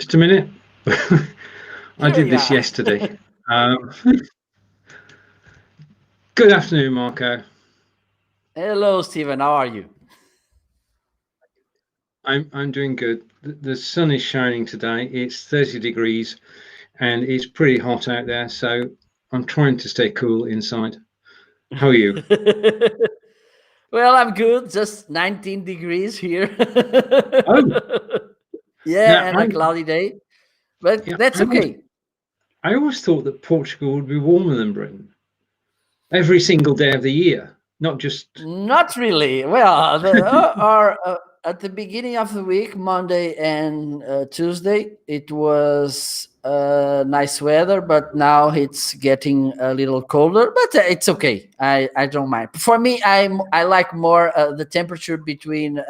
Just a minute. I Here did you this are. yesterday. Good afternoon, Marco. Hello, Steven. How are you? I'm doing good. The sun is shining today. It's 30 degrees and it's pretty hot out there, so I'm trying to stay cool inside. How are you? Well, I'm good. Just 19 degrees here. Oh, now Yeah, and a cloudy day, but that's I always, okay. I always thought that Portugal would be warmer than Britain every single day of the year, not just. Not really. Well, at the beginning of the week, Monday and Tuesday, it was nice weather, but now it's getting a little colder. But it's okay. I don't mind. For me, I like more the temperature between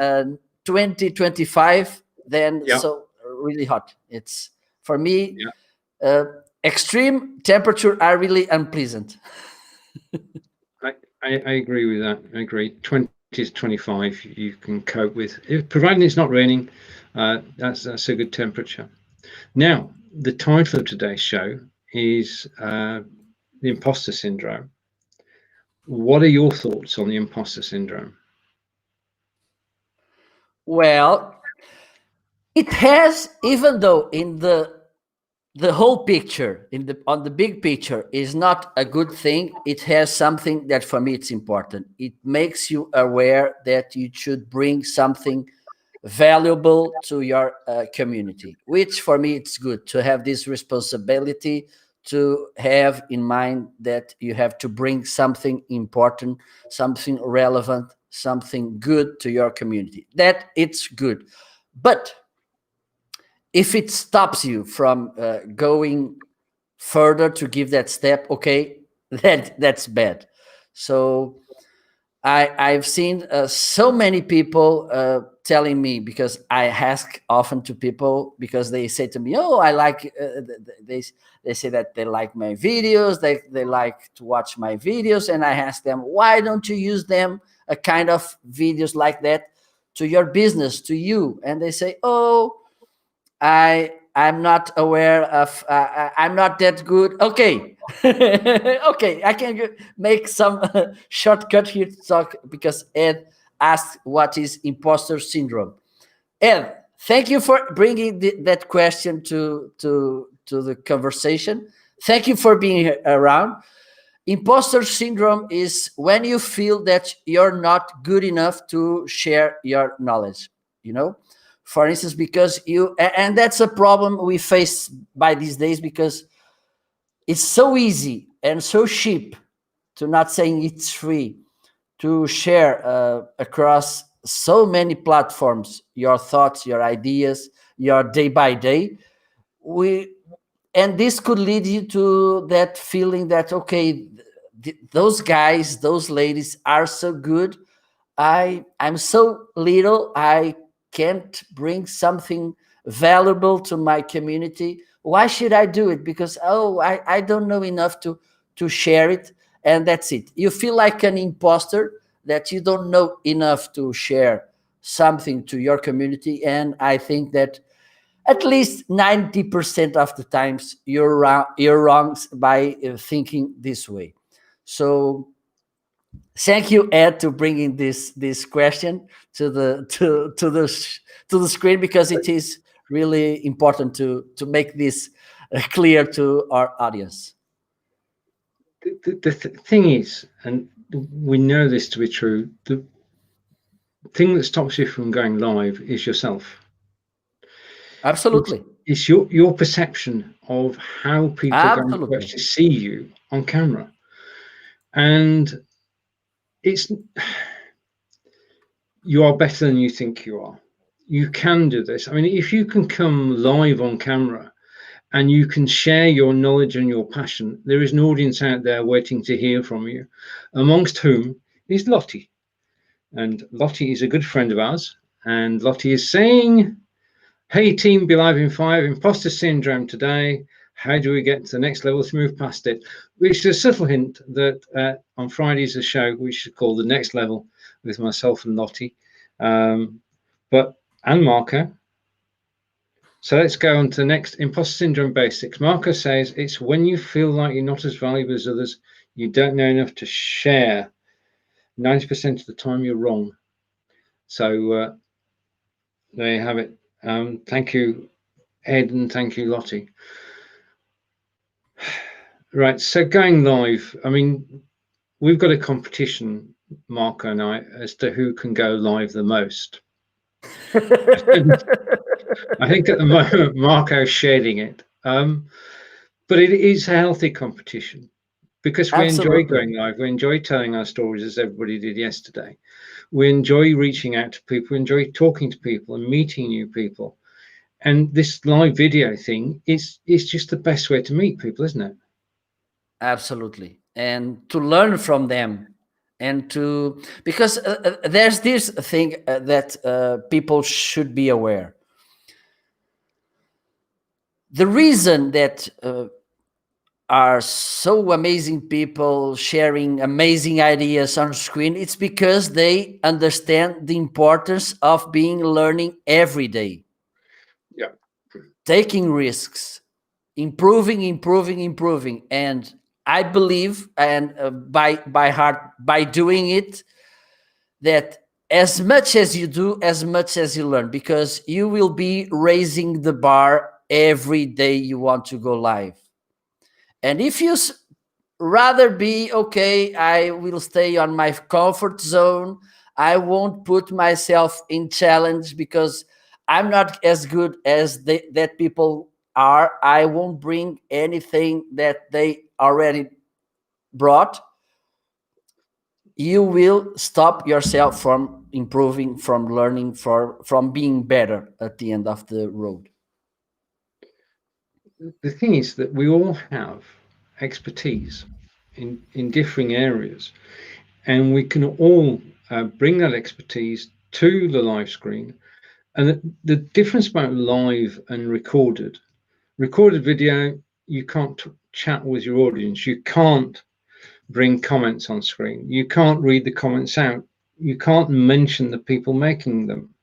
20 25 than Yeah, so really hot. It's for me yeah. uh, extreme temperature are really unpleasant. I agree with that. I agree. 20 to 25 you can cope with, providing it's not raining. That's a good temperature. Now, the title of today's show is the Imposter Syndrome. What are your thoughts on the Imposter Syndrome? Well, it has, even though in the whole picture, in the on the big picture, is not a good thing. It has something that for me it's important. It makes you aware that you should bring something valuable to your community, which for me it's good to have this responsibility, to have in mind that you have to bring something important, something relevant, something good to your community. That it's good. But if it stops you from going further to give that step, okay, that's bad. So I've seen so many people telling me, because I ask often to people, because they say to me, "Oh, I like." They say that they like my videos. They like to watch my videos, and I ask them, "Why don't you use them a kind of videos like that to your business, to you?" And they say, "Oh, I'm not aware of. I'm not that good." Okay, okay. I can make some shortcut here to talk, because Ed asked what is imposter syndrome. Ed, thank you for bringing that question to the conversation. Thank you for being around. Imposter syndrome is when you feel that you're not good enough to share your knowledge. You know, for instance, because and that's a problem we face by these days, because it's so easy and so cheap, to not saying it's free, to share across so many platforms your thoughts, your ideas, your day by day. We And this could lead you to that feeling that, okay, those guys, those ladies are so good. I'm so little. I can't bring something valuable to my community. Why should I do it? Because, oh, I don't know enough to share it, and that's it. You feel like an imposter, that you don't know enough to share something to your community. And I think that at least 90% of the times you're wrong by thinking this way. So thank you, Ed, to bringing this question to the screen, because it is really important to make this clear to our audience. The thing is, and we know this to be true, the thing that stops you from going live is yourself. It's, Absolutely. it's your perception of how people are going to Absolutely. actually see you on camera. And it's you are better than you think you are. You can do this. I mean, if you can come live on camera and you can share your knowledge and your passion, there is an audience out there waiting to hear from you, amongst whom is Lottie. And Lottie is a good friend of ours. And Lottie is saying, "Hey team, be live in 5, Imposter Syndrome today. How do we get to the next level to move past it?" Which is a subtle hint that on Friday's a show we should call the next level with myself and Lottie. But and Marco, So let's go on to the next imposter syndrome basics. Marco says it's when you feel like you're not as valuable as others, you don't know enough to share. 90% of the time you're wrong. So there you have it. Thank you, Ed, and thank you, Lottie. Right, so going live, I mean, we've got a competition, Marco and I, as to who can go live the most. I think at the moment Marco's shedding it, but it is a healthy competition because we enjoy going live. We enjoy telling our stories, as everybody did yesterday. We enjoy reaching out to people, enjoy talking to people and meeting new people. And this live video thing is just the best way to meet people, isn't it? Absolutely. And to learn from them, and to, because there's this thing that people should be aware. The reason that are so amazing people sharing amazing ideas on screen, it's because they understand the importance of being learning every day. Yeah. Taking risks, improving. And I believe, and by heart, by doing it, that as much as you do, as much as you learn, because you will be raising the bar every day you want to go live. And if you rather be, okay, I will stay on my comfort zone, I won't put myself in challenge because I'm not as good as that people are, I won't bring anything that they already brought, you will stop yourself from improving, from learning, from being better at the end of the road. The thing is that we all have expertise in differing areas, and we can all bring that expertise to the live screen. And the difference about live and recorded video, you can't chat with your audience, you can't bring comments on screen, you can't read the comments out, you can't mention the people making them.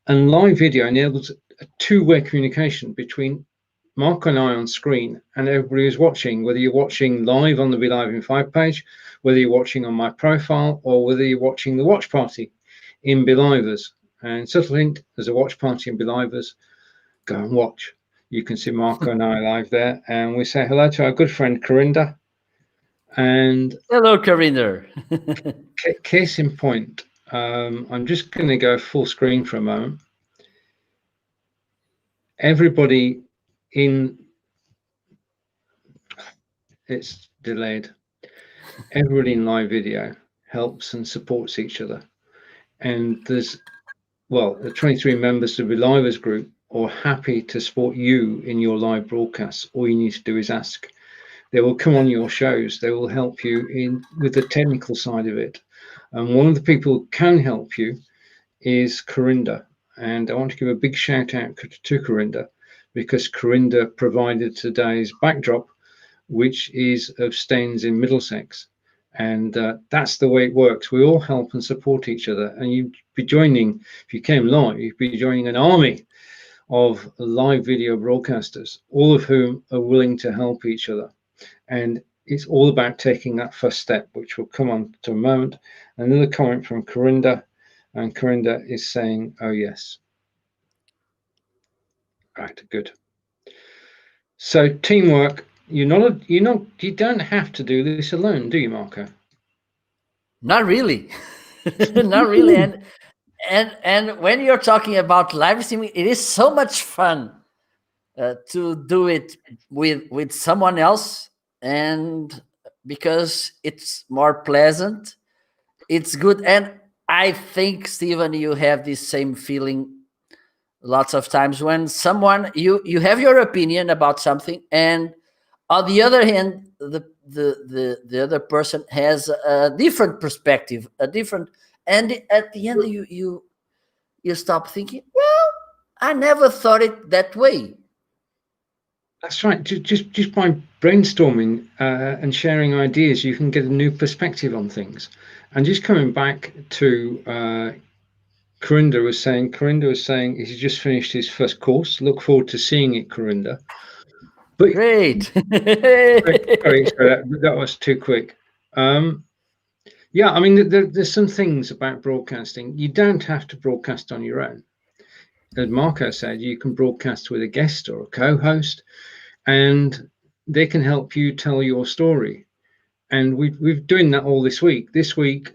And live video enables a two-way communication between Mark and I on screen and everybody who's watching, whether you're watching live on the Be Live in 5 page, whether you're watching on my profile, or whether you're watching the watch party in Be Livers. And subtle hint, there's a watch party in Be Livers, go and watch. You can see Marco and I live there, and we say hello to our good friend Corinda. And hello, Corinda. Case in point, I'm just going to go full screen for a moment. Everybody in, it's delayed. Everybody in live video helps and supports each other. And there's, well, the 23 members of the Belivers group are happy to support you in your live broadcasts. All you need to do is ask. They will come on your shows. They will help you in with the technical side of it. And one of the people who can help you is Corinda. And I want to give a big shout out to Corinda, because Corinda provided today's backdrop, which is of Staines in Middlesex. And that's the way it works. We all help and support each other. And you'd be joining, if you came live, you'd be joining an army of live video broadcasters, all of whom are willing to help each other. And it's all about taking that first step, which we'll come on to a moment. Another comment from Corinda, and Corinda is saying, oh yes. Right, good. So teamwork, you don't have to do this alone, do you, Marco? Not really. Not really. And when you're talking about live streaming, it is so much fun to do it with someone else, and because it's more pleasant, it's good. And I think, Stephen, you have this same feeling lots of times when someone, you have your opinion about something, and on the other hand, the other person has a different perspective, and at the end you stop thinking, well, I never thought it that way. That's right. Just by brainstorming and sharing ideas, you can get a new perspective on things. And just coming back to Corinda was saying he's just finished his first course. Look forward to seeing it, Corinda. But Great. sorry, that was too quick. Yeah, I mean, there's some things about broadcasting. You don't have to broadcast on your own. As Marco said, you can broadcast with a guest or a co-host, and they can help you tell your story. And we've doing that all this week. This week,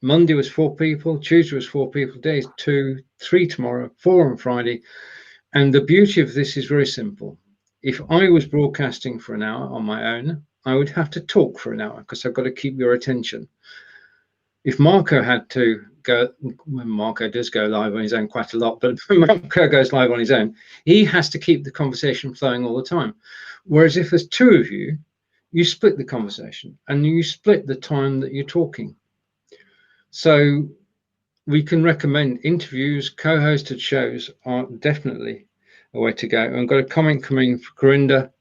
Monday was 4 people, Tuesday was 4 people, today is 2, 3 tomorrow, 4 on Friday. And the beauty of this is very simple. If I was broadcasting for an hour on my own, I would have to talk for an hour because I've got to keep your attention. If Marco had to go, Marco does go live on his own quite a lot, but Marco goes live on his own, he has to keep the conversation flowing all the time. Whereas if there's 2 of you, you split the conversation and you split the time that you're talking. So we can recommend interviews, co-hosted shows are definitely a way to go. I've got a comment coming from Corinda,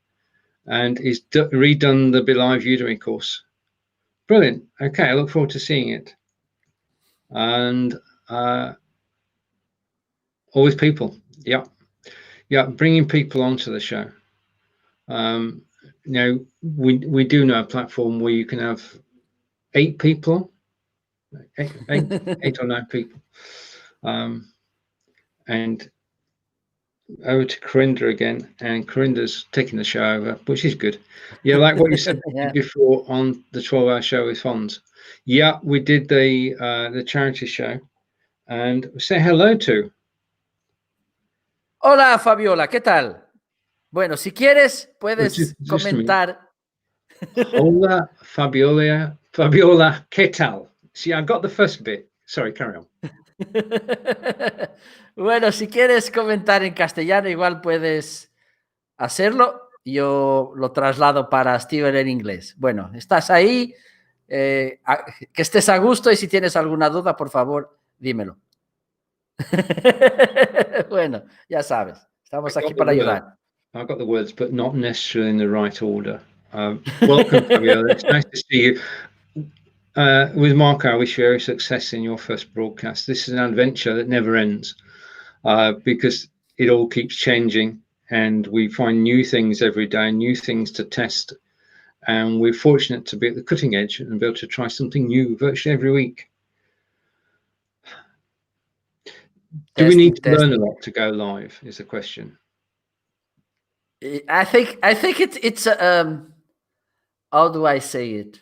and he's redone the Be Live Udemy course. Brilliant. Okay, I look forward to seeing it. And always people. Yeah, bringing people onto the show. We do know a platform where you can have 8 people, 8 or 9 people. And over to Corinda again, and Corinda's taking the show over, which is good. Yeah, like what you said before on the 12-hour show with Fonz. Yeah, we did the charity show, and say hello to. Hola, Fabiola, ¿qué tal? Bueno, si quieres, puedes comentar. Hola, Fabiola, ¿qué tal? See, I got the first bit. Sorry, carry on. Bueno, si quieres comentar en castellano, igual puedes hacerlo. Yo lo traslado para Steven en inglés. Bueno, estás ahí, que estés a gusto, y si tienes alguna duda, por favor, dímelo. Bueno, ya sabes, estamos aquí para ayudar. I've got the words, but not necessarily in the right order. Welcome, Fabiola. It's nice to see you. With Marco, I wish you every success in your first broadcast. This is an adventure that never ends because it all keeps changing, and we find new things every day, new things to test. And we're fortunate to be at the cutting edge and be able to try something new virtually every week. Do we need to learn a lot to go live is the question. I think it's how do I say it?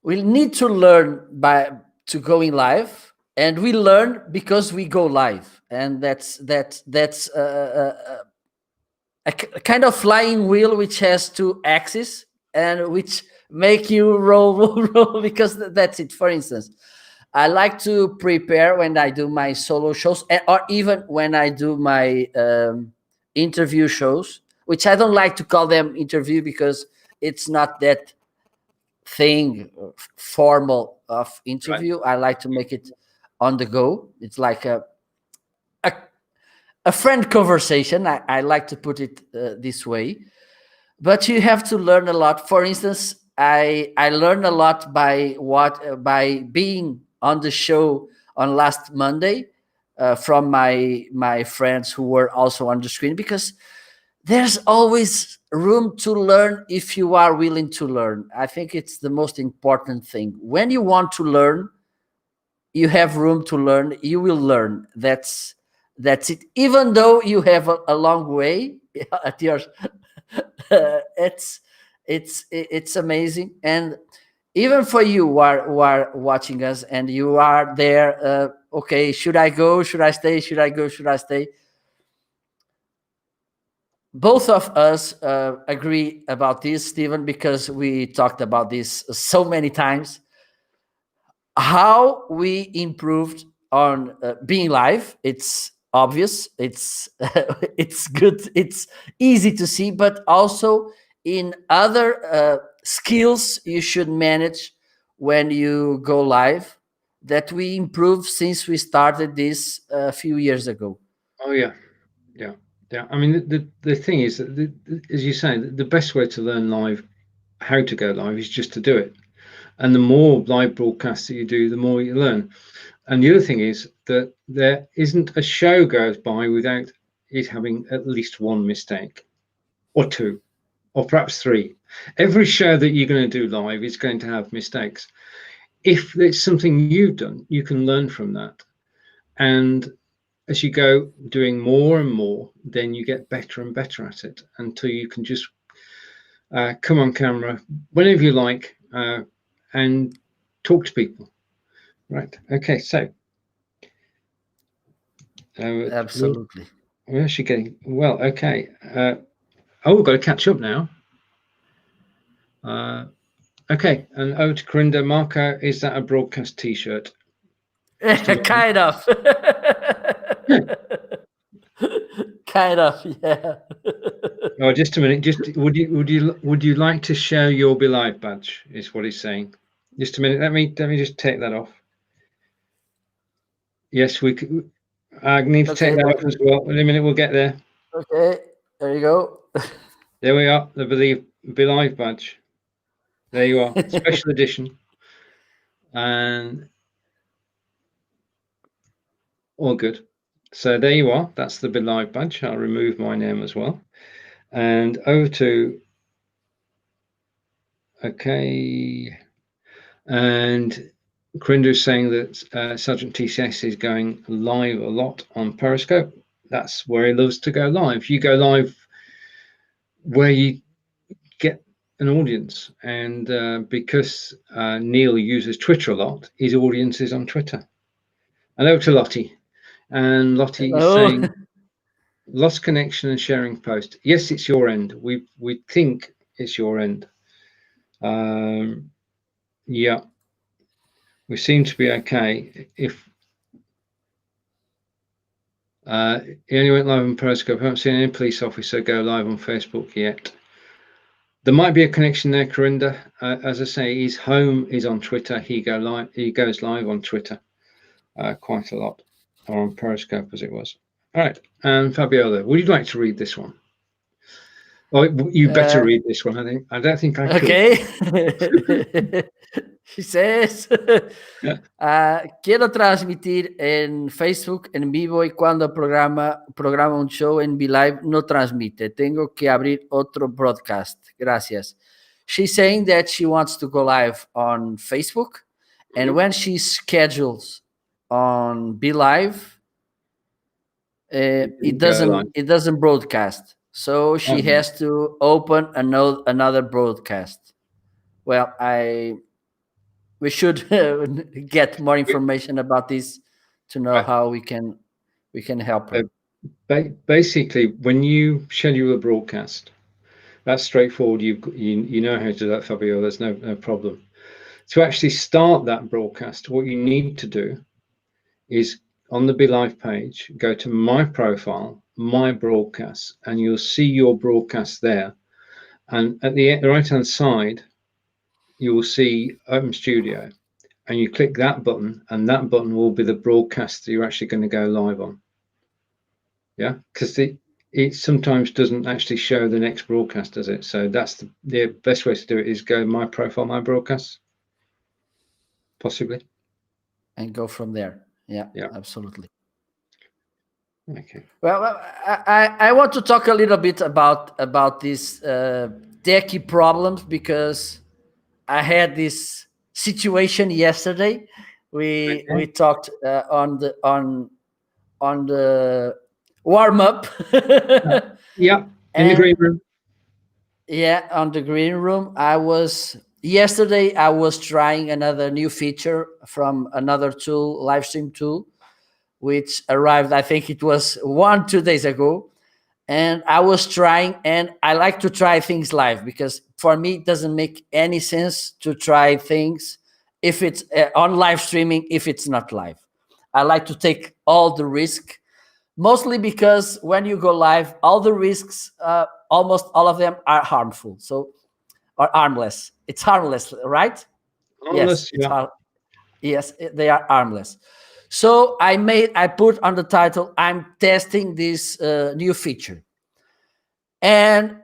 We need to learn to going live, and we learn because we go live, and that's a kind of flying wheel which has 2 axes and which make you roll because that's it. For instance, I like to prepare when I do my solo shows, or even when I do my interview shows, which I don't like to call them interview because it's not that thing formal of interview. Right. I like to make it on the go. It's like a friend conversation. I like to put it this way, but you have to learn a lot. For instance, I learned a lot by being on the show on last Monday from my friends who were also on the screen, because there's always room to learn if you are willing to learn. I think it's the most important thing. When you want to learn, you have room to learn, you will learn. That's it. Even though you have a long way at yours, it's amazing. And even for you who are watching us and you are there, okay, should I go? Should I stay? Should I go? Should I stay? Both of us agree about this, Stephen, because we talked about this so many times. How we improved on being live, it's obvious, it's it's good, it's easy to see, but also in other skills you should manage when you go live, that we improved since we started this a few years ago. Oh yeah. I mean, the thing is that, as you say, the best way to learn live, how to go live, is just to do it. And the more live broadcasts that you do, the more you learn. And the other thing is that there isn't a show goes by without it having at least one mistake, or two, or perhaps three. Every show that you're going to do live is going to have mistakes. If it's something you've done, you can learn from that. And as you go doing more and more, then you get better and better at it until you can just come on camera whenever you like and talk to people. Right. Okay. So. Absolutely. We're actually getting well. Okay. We've got to catch up now. Okay. And over to Corinda. Marco, is that a broadcast T-shirt? Kind of. Kind of, yeah. Oh, just a minute. Just would you like to share your Be Live badge? Is what he's saying. Just a minute. Let me just take that off. Yes, we could. I need to take that off as well. In a minute, we'll get there. Okay, there you go. There we are. The Be Live badge. There you are. Special edition. And all good. So there you are. That's the Be Live badge. I'll remove my name as well. And over to. Okay. And Corinda's saying that Sergeant TCS is going live a lot on Periscope. That's where he loves to go live. You go live where you get an audience. And because Neil uses Twitter a lot, his audience is on Twitter. And over to Lottie. And Lottie is saying, lost connection and sharing post. Yes, it's your end. We think it's your end. Yeah. We seem to be okay. If he only went live on Periscope, I haven't seen any police officer go live on Facebook yet. There might be a connection there, Corinda. As I say, his home is on Twitter. He goes live on Twitter quite a lot, or on Periscope as it was. All right, and Fabiola, would you like to read this one? Oh, you better read this one. I don't think I could. Okay. She says, quiero transmitir en Facebook en vivo y cuando programa un show en VLive no transmite. Tengo que abrir otro broadcast. Gracias. She's saying that she wants to go live on Facebook, and when she schedules on VLive, it doesn't broadcast. So she has to open another broadcast. Well, we should get more information about this to know how we can help her. Basically, when you schedule a broadcast, that's straightforward. You know how to do that, Fabio. There's no problem. To actually start that broadcast, what you need to do is on the Be Live page, go to my profile, my broadcasts, and you'll see your broadcast there. And at the right-hand side, you will see Open Studio, and you click that button, and that button will be the broadcast that you're actually going to go live on. Yeah, because it sometimes doesn't actually show the next broadcast, does it? So that's the best way to do it is go my profile, my broadcasts, possibly. And go from there. Yeah, absolutely. Okay. Well, I want to talk a little bit about these techie problems, because I had this situation yesterday. We talked on the warm up. Yeah, in the green room. Yeah, on the green room. Yesterday I was trying another new feature from another tool, live stream tool, which arrived, I think it was 2 days ago. And I was trying, and I like to try things live, because for me, it doesn't make any sense to try things if it's on live streaming, if it's not live. I like to take all the risk, mostly because when you go live, all the risks, almost all of them are harmful. So, or harmless. It's harmless, right? Harmless, yes, they are harmless. So I put on the title, I'm testing this new feature. And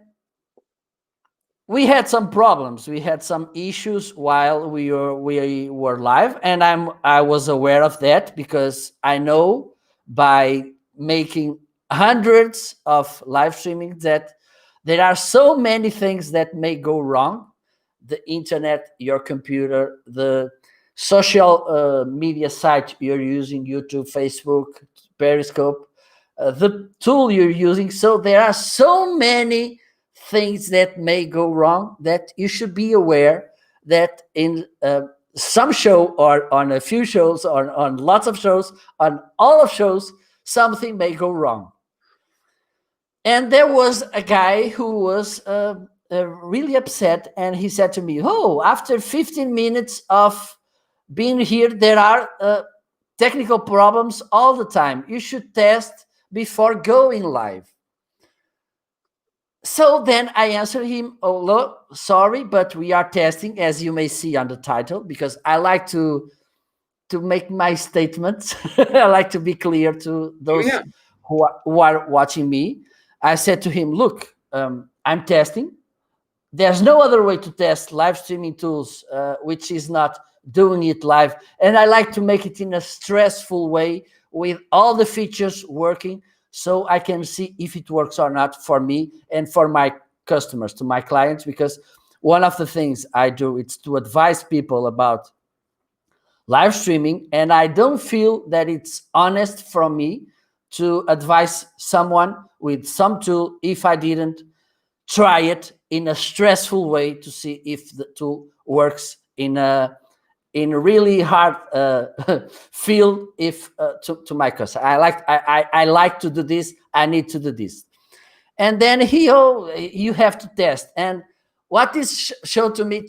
we had some problems. We had some issues while we were live, and I was aware of that because I know by making hundreds of live streaming that there are so many things that may go wrong. The internet, your computer, the social media site you're using, YouTube, Facebook, Periscope, the tool you're using. So there are so many things that may go wrong that you should be aware that in some show or on a few shows or on lots of shows, on all of shows, something may go wrong. And there was a guy who was really upset, and he said to me, "Oh, after 15 minutes of being here, there are technical problems all the time. You should test before going live." So then I answered him, "Oh, look, sorry, but we are testing, as you may see on the title, because I like to make my statements. I like to be clear to those who are watching me." I said to him, "Look, I'm testing. There's no other way to test live streaming tools, which is not doing it live. And I like to make it in a stressful way with all the features working so I can see if it works or not for me and for my customers, to my clients, because one of the things I do is to advise people about live streaming, and I don't feel that it's honest from me to advise someone with some tool if I didn't try it in a stressful way to see if the tool works in a really hard field to my customer. I like to do this. I need to do this." And then you have to test. And what this showed to me,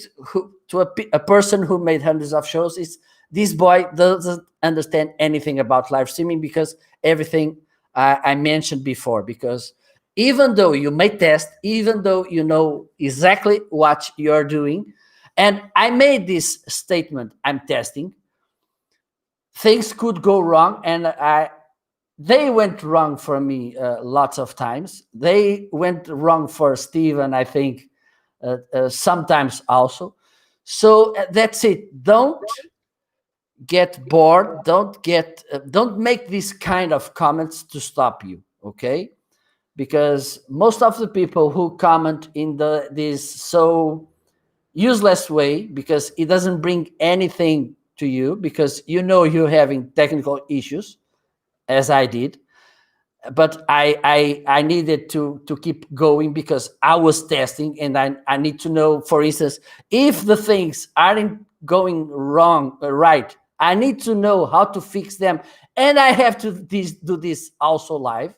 to a person who made hundreds of shows, is this boy doesn't understand anything about live streaming, because everything I mentioned before, because even though you may test, even though you know exactly what you're doing, and I made this statement, I'm testing, things could go wrong, and they went wrong for me lots of times. They went wrong for Steven, I think, sometimes also. So that's it. Don't get bored. Don't make these kind of comments to stop you, okay? Because most of the people who comment in this so useless way, because it doesn't bring anything to you, because you know you're having technical issues, as I did, but I needed to keep going because I was testing, and I need to know, for instance, if the things aren't going wrong, right, I need to know how to fix them, and I have to do this also live.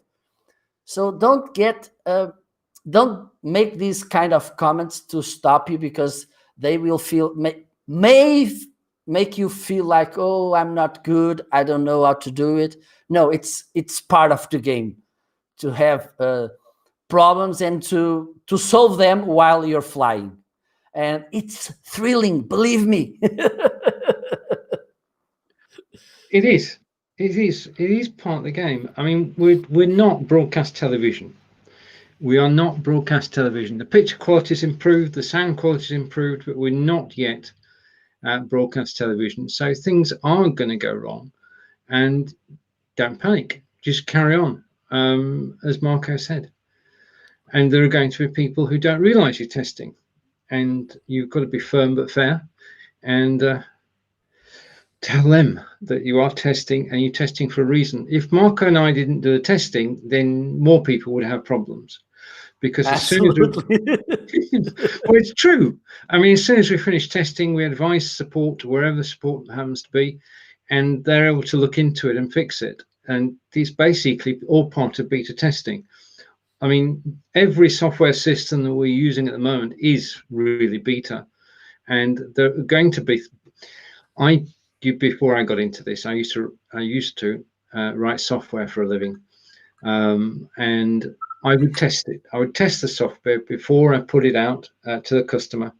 So don't make these kind of comments to stop you, because they will may make you feel like, oh, I'm not good, I don't know how to do it. No, it's part of the game to have problems and to solve them while you're flying, and it's thrilling, believe me. It is. It is part of the game. I mean, we're not broadcast television. We are not broadcast television. The picture quality is improved, the sound quality is improved, but we're not yet broadcast television. So things are going to go wrong, and don't panic. Just carry on, as Marco said. And there are going to be people who don't realise you're testing, and you've got to be firm but fair, and tell them that you are testing, and you're testing for a reason. If Marco and I didn't do the testing, then more people would have problems, because as soon as well, it's true. I mean, as soon as we finish testing, we advise support to wherever the support happens to be, and they're able to look into it and fix it. And it's basically all part of beta testing. I mean, every software system that we're using at the moment is really beta, and they're going to be. Before I got into this, I used to write software for a living, and I would test it. I would test the software before I put it out to the customer,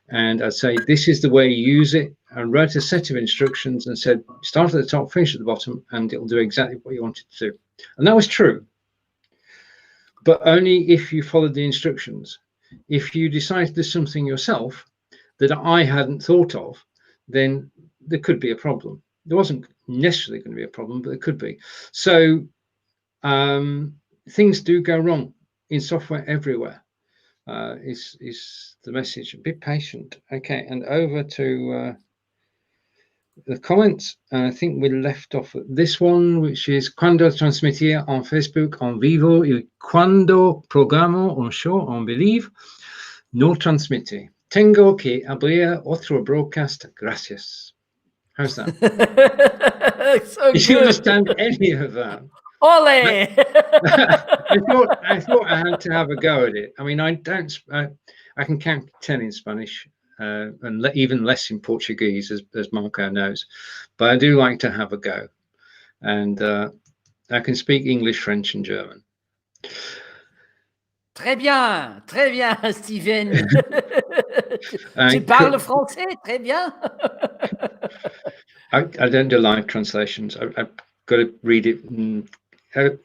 and I'd say, this is the way you use it. I wrote a set of instructions and said, start at the top, finish at the bottom, and it'll do exactly what you want it to do. And that was true, but only if you followed the instructions. if you decide there's something yourself that I hadn't thought of, then there could be a problem. There wasn't necessarily going to be a problem, but there could be. So things do go wrong in software everywhere. Is the message. Be patient. Okay, and over to the comments. I think we left off at this one, which is cuando transmitir on Facebook en vivo y cuando programo un show en believe no transmite. Tengo que abrir otro broadcast. Gracias. How's that? So Did you good. understand any of that? Ole! I thought I had to have a go at it. I mean, I can count 10 in Spanish and even less in Portuguese, as Marco knows. But I do like to have a go, and I can speak English, French, and German. Très bien, Steven. Tu parles français, très bien. I don't do live translations. I've got to read it. I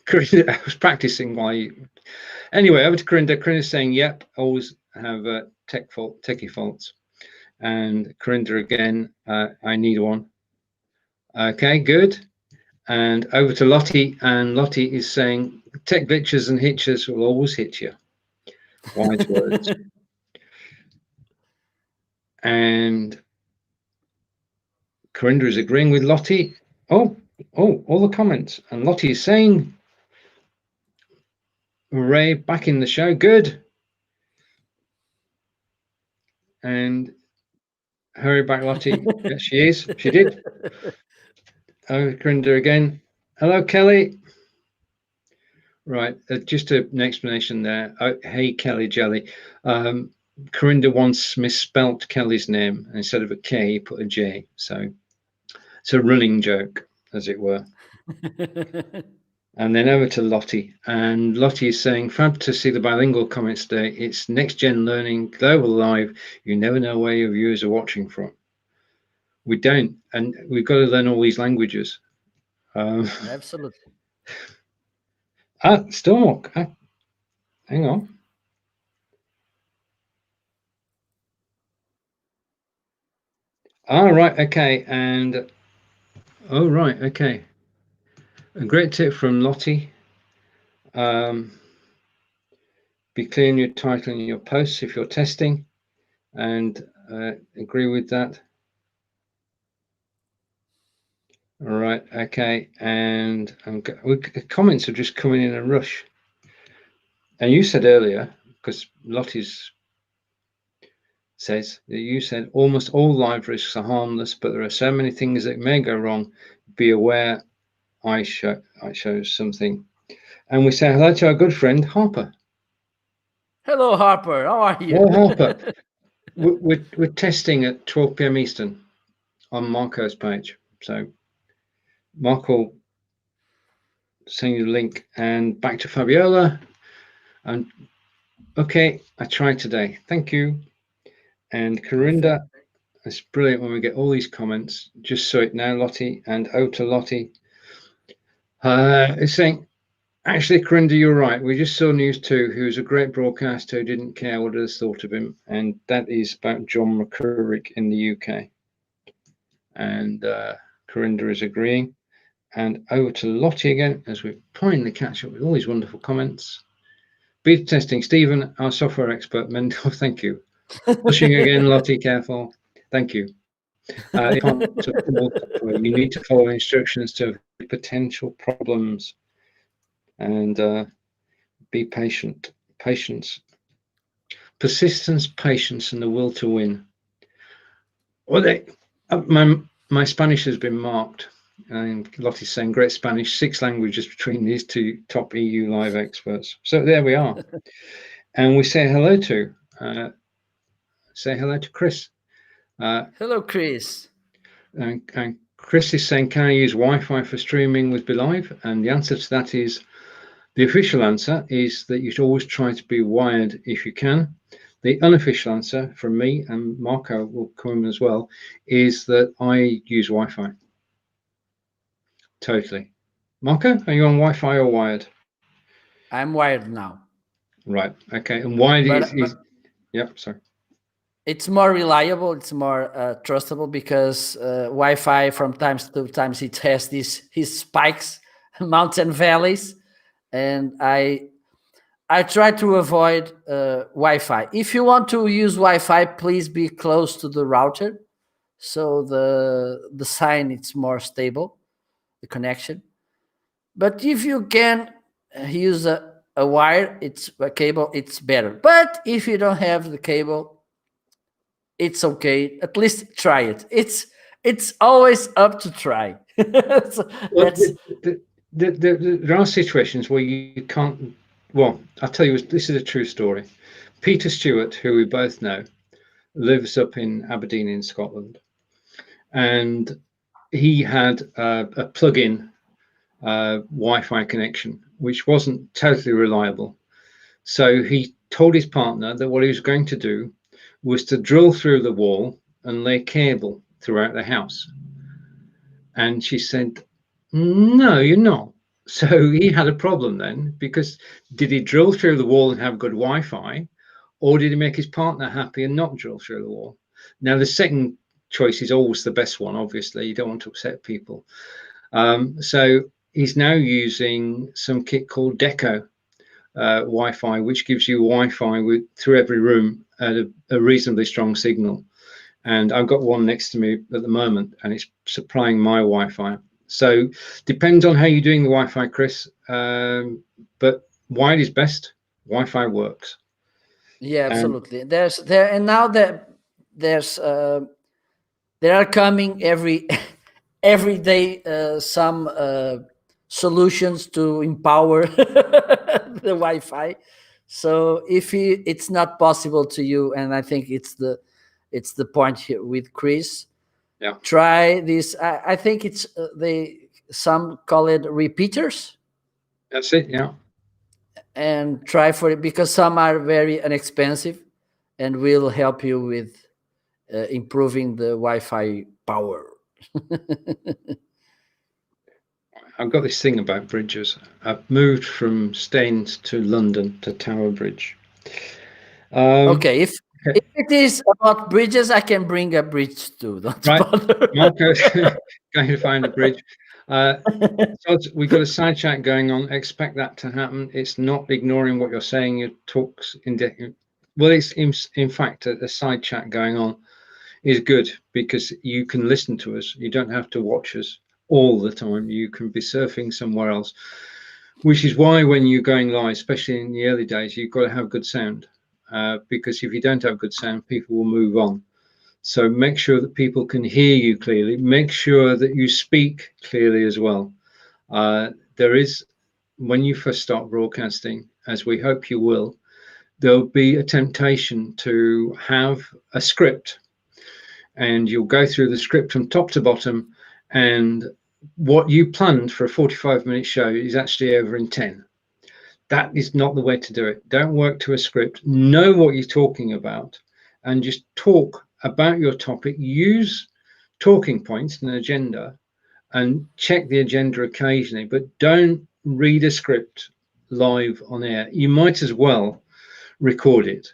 was practicing while you... Anyway, over to Corinda. Corinda's saying, yep, always have techie faults. And Corinda again, I need one. Okay, good. And over to Lottie, and Lottie is saying, tech glitches and hitches will always hit you. Wise words. And Corinda is agreeing with Lottie. Oh, all the comments. And Lottie is saying, hooray, back in the show. Good. And hurry back, Lottie. Yes, she is. She did. Oh, Corinda again. Hello, Kelly. Right. Just an explanation there. Oh, hey, Kelly Jelly. Corinda once misspelt Kelly's name. Instead of a K, put a J. So it's a running joke, as it were. And then over to Lottie. And Lottie is saying, fab to see the bilingual comments today. It's next gen learning, global live. You never know where your viewers are watching from. We don't. And we've got to learn all these languages. Absolutely. Stormwalk. Hang on. Right. Okay. And right. Okay. A great tip from Lottie. Be clear in your title and your posts if you're testing, and agree with that. All right. Okay. And comments are just coming in a rush. And you said earlier, because Lottie's says that you said almost all live risks are harmless, but there are so many things that may go wrong. Be aware. I show something. And we say hello to our good friend Harper. Hello, Harper. How are you? Hello, Harper. We're testing at 12 p.m. Eastern on Marco's page. So Marco send you the link, and back to Fabiola. And okay, I tried today. Thank you. And Corinda, it's brilliant when we get all these comments. Just saw it now, Lottie, and over to Lottie. It's saying, actually, Corinda, you're right. We just saw News 2, who's a great broadcaster who didn't care what others thought of him. And that is about John McCurrick in the UK. And Corinda is agreeing. And over to Lottie again, as we finally catch up with all these wonderful comments. Beta testing, Stephen, our software expert, Mendel, thank you. Pushing again, Lottie, careful. Thank you. You need to follow instructions to avoid potential problems. And be patient. Patience. Persistence, patience, and the will to win. Well, my Spanish has been marked. And Lottie's saying great Spanish, 6 languages between these two top EU live experts. So there we are. And we say hello to Chris. Hello, Chris. And Chris is saying, can I use Wi-Fi for streaming with BeLive? And the answer to that is, the official answer is that you should always try to be wired if you can. The unofficial answer from me, and Marco will come as well, is that I use Wi-Fi. Totally. Marco, are you on Wi-Fi or wired? I'm wired now. Right. Okay. And wired Yep. Sorry. It's more reliable. It's more trustable because Wi-Fi from times to times it has these his spikes, mountain valleys, and I try to avoid Wi-Fi. If you want to use Wi-Fi, please be close to the router, so the sign it's more stable, the connection. But if you can use a wire, it's a cable, it's better. But if you don't have the cable, it's okay. At least try it. It's always up to try. So well, there are situations where you can't. Well, I'll tell you, this is a true story. Peter Stewart, who we both know, lives up in Aberdeen in Scotland, and he had a plug-in Wi-Fi connection, which wasn't totally reliable. So he told his partner that what he was going to do was to drill through the wall and lay cable throughout the house. And she said, no, you're not. So he had a problem then, because did he drill through the wall and have good Wi-Fi, or did he make his partner happy and not drill through the wall? Now, the second choice is always the best one, obviously. You don't want to upset people. So he's now using some kit called Deco Wi-Fi, which gives you Wi-Fi through every room at a reasonably strong signal. And I've got one next to me at the moment, and it's supplying my Wi-Fi. So depends on how you're doing the Wi-Fi, Chris. But wired is best. Wi-Fi works. Yeah, absolutely. And now that there are coming every day some solutions to empower the Wi-Fi. So if it's not possible to you, and I think it's the point here with Chris. Yeah. Try this. I think it's some call it repeaters. That's it. Yeah. And try for it, because some are very inexpensive and will help you with improving the Wi-Fi power. I've got this thing about bridges. I've moved from Staines to London to Tower Bridge. Okay, if it is about bridges, I can bring a bridge too. Don't bother. Marco's going to find a bridge. So we've got a side chat going on. Expect that to happen. It's not ignoring what you're saying. Your talks it's in fact a side chat going on is good, because you can listen to us. You don't have to watch us all the time. You can be surfing somewhere else, which is why when you're going live, especially in the early days, you've got to have good sound, because if you don't have good sound, people will move on. So make sure that people can hear you clearly. Make sure that you speak clearly as well. There is, when you first start broadcasting, as we hope you will, there'll be a temptation to have a script, and you'll go through the script from top to bottom, and what you planned for a 45-minute show is actually over in 10. That is not the way to do it. Don't work to a script. Know what you're talking about, and just talk about your topic. Use talking points and an agenda, and check the agenda occasionally, but don't read a script live on air. You might as well record it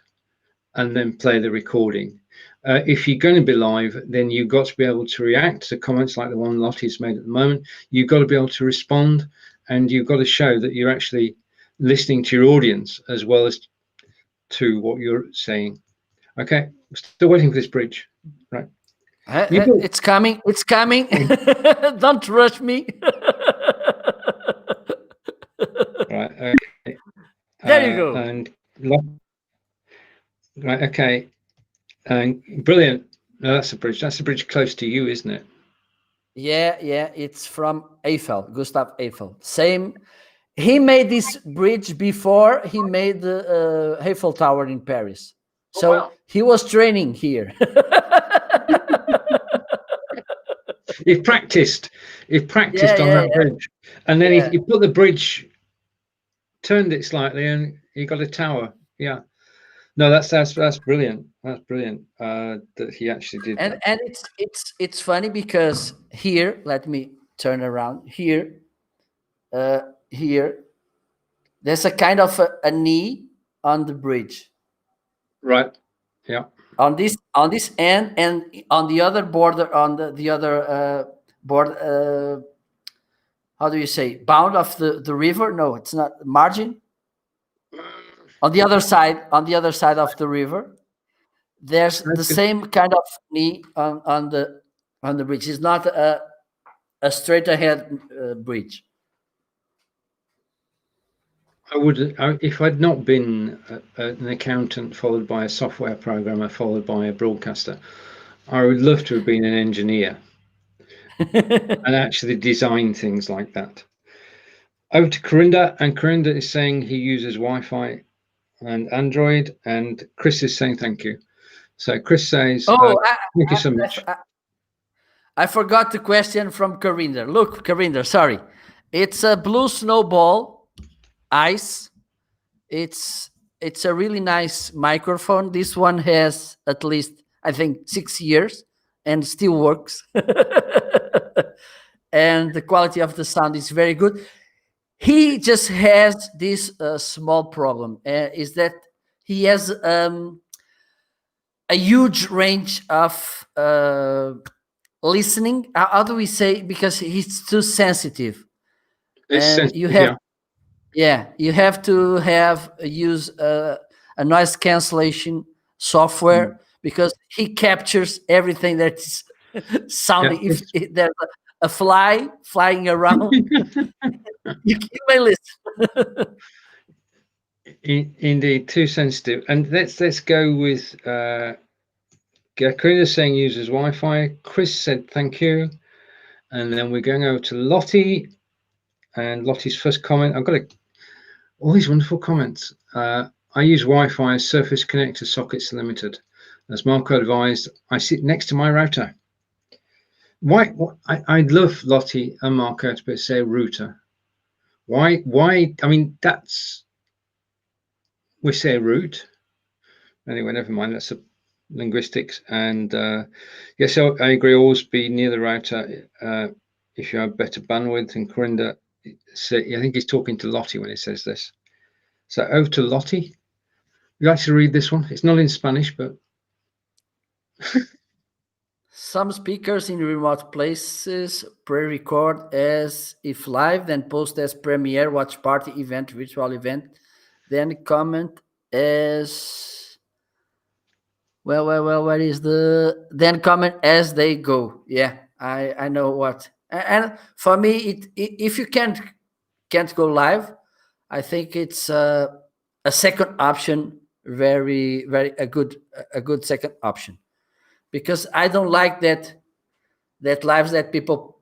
and then play the recording. If you're going to be live, then you've got to be able to react to comments like the one Lottie's made at the moment. You've got to be able to respond, and you've got to show that you're actually listening to your audience as well as to what you're saying. Okay, still waiting for this bridge. Right. It's coming. It's coming. Don't rush me. Right. Okay. There you go. And right. Okay. And brilliant. No, that's a bridge. That's a bridge close to you, isn't it? Yeah. It's from Eiffel, Gustav Eiffel. Same. He made this bridge before he made the Eiffel Tower in Paris. So wow. He was training here. He practiced on that bridge, and then he put the bridge, turned it slightly, and he got a tower. Yeah, no, that's brilliant. That's brilliant that he actually did. And it's funny because here, let me turn around here. Here, there's a kind of a knee on the bridge. Right. Yeah. On this end, and on the other border, on the other board, how do you say, bound of the river? No, it's not margin. On the other side of the river, there's the same kind of knee on the bridge. It's not a straight ahead bridge. If I'd not been an accountant followed by a software programmer followed by a broadcaster, I would love to have been an engineer and actually design things like that. Over to Corinda, and Corinda is saying he uses Wi-Fi and Android, and Chris is saying thank you. So Chris says, thank you so much. I forgot the question from Corinda. Look, Corinda, sorry. It's a blue snowball ice. It's a really nice microphone. This one has at least, I think, 6 years and still works. And the quality of the sound is very good. He just has this small problem, is that he has a huge range of listening. How do we say? Because he's too sensitive. And you have, you have to use a noise cancellation software because he captures everything that's sounding. If there's a fly flying around, you may listen. Indeed, too sensitive. And let's go with Corinda saying uses Wi-Fi. Chris said thank you, and then we're going over to Lottie, and Lottie's first comment. I've got all these wonderful comments. I use Wi-Fi as Surface Connector Sockets Limited. As Marco advised, I sit next to my router. Why? I'd love Lottie and Marco to say router. Why? I mean, we say route. Anyway, never mind. That's linguistics. And yes, I agree. Always be near the router if you have better bandwidth. And Corinda, I think he's talking to Lottie when he says this. So over to Lottie. Would you like to read this one? It's not in Spanish, but some speakers in remote places pre-record as if live, then post as premiere, watch party, event, virtual event, then comment as what is then comment as they go. Yeah, I know what. And for me, if you can't go live, I think it's a second option, very a good second option. Because I don't like that lives that people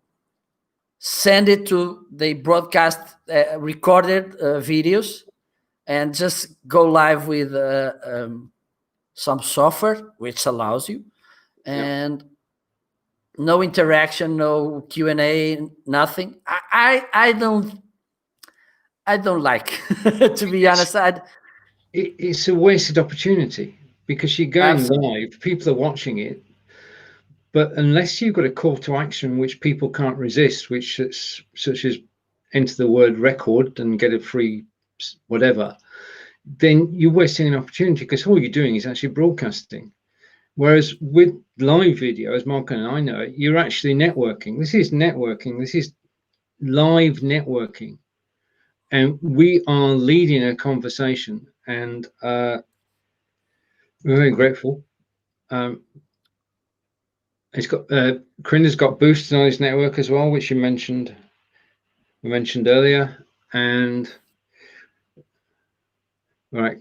send it to, they broadcast recorded videos and just go live with some software which allows you, and no interaction, no Q&A, nothing. I don't like to be honest. It's a wasted opportunity. Because you're going live, people are watching it, but unless you've got a call to action which people can't resist, which is such as enter the word record and get a free whatever, then you're wasting an opportunity because all you're doing is actually broadcasting. Whereas with live video, as Mark and I know, you're actually networking. This is networking. This is live networking. And we are leading a conversation, and we're very grateful. It's got Corinda's got boosted on his network as well, which we mentioned earlier. And right,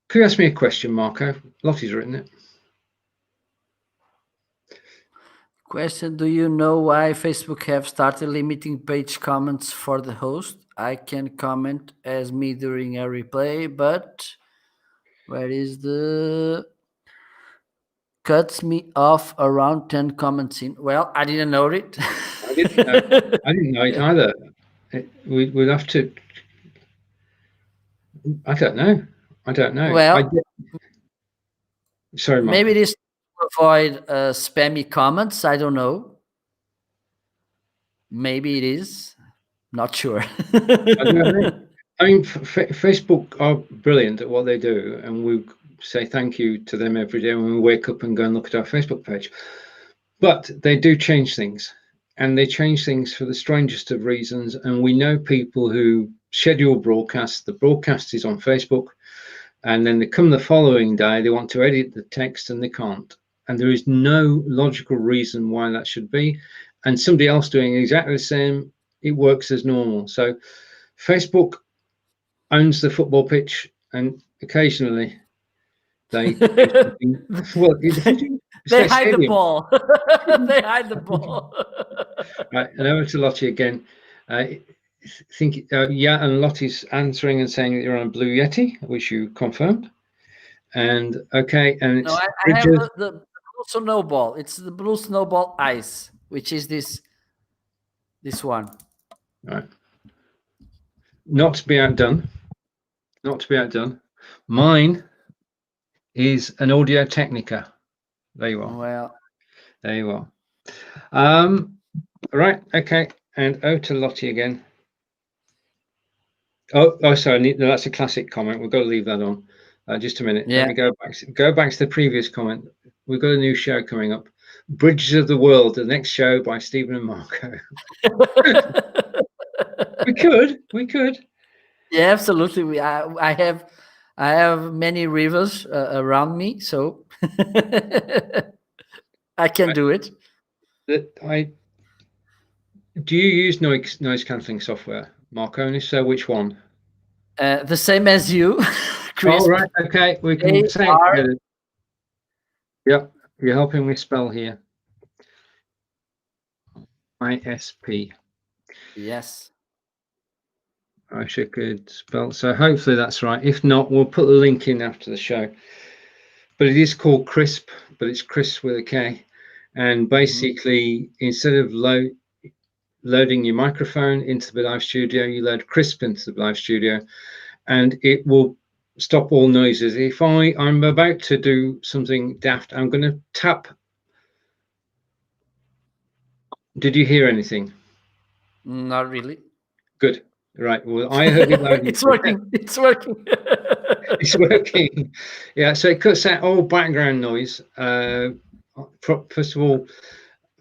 could you ask me a question, Marco? Lottie's written it. Question: do you know why Facebook have started limiting page comments for the host? I can comment as me during a replay, but where is the cuts me off around 10 comments in? Well, I didn't know it. I didn't know it either. We'd have to. I don't know. Well, sorry, Mark. Maybe it is to avoid spammy comments. I don't know. Maybe it is. Not sure. I mean, Facebook are brilliant at what they do, and say thank you to them every day when we wake up and go and look at our Facebook page. But they do change things, and they change things for the strangest of reasons. And we know people who schedule broadcasts. The broadcast is on Facebook, and then they come the following day, they want to edit the text and they can't. And there is no logical reason why that should be. And somebody else doing exactly the same, it works as normal. So Facebook owns the football pitch, and occasionally they well, they hide the ball. They hide the ball. Right, and over to Lottie again. Yeah, and Lottie's answering and saying that you're on a Blue Yeti, which you confirmed. And okay, and it's I have the blue snowball. It's the blue snowball ice, which is this one. All right. Not to be outdone. Not to be outdone. Mine is an Audio Technica. There you are. Well, there you are. Right. Okay. And over to Lottie again. Oh, sorry. No, that's a classic comment. We've got to leave that on. Just a minute. Yeah. Let me go back to the previous comment. We've got a new show coming up. Bridges of the World, the next show by Stephen and Marco. We could. Yeah, absolutely. I have many rivers around me, so I can do it. Do you use noise cancelling software, Marco? And if so, which one? The same as you, Chris. Oh, right. Okay, we can say it together. Yep, you're helping me spell here. ISP. Yes. I wish I could spell. So hopefully that's right. If not, we'll put the link in after the show. But it is called Crisp, but it's Crisp with a K. And basically, instead of loading your microphone into the live studio, you load Crisp into the live studio, and it will stop all noises. If I'm about to do something daft, I'm going to tap. Did you hear anything? Not really. Good. Right. Well, I heard it loud. It's working. It's working. It's working. Yeah. So it cuts out all background noise. First of all,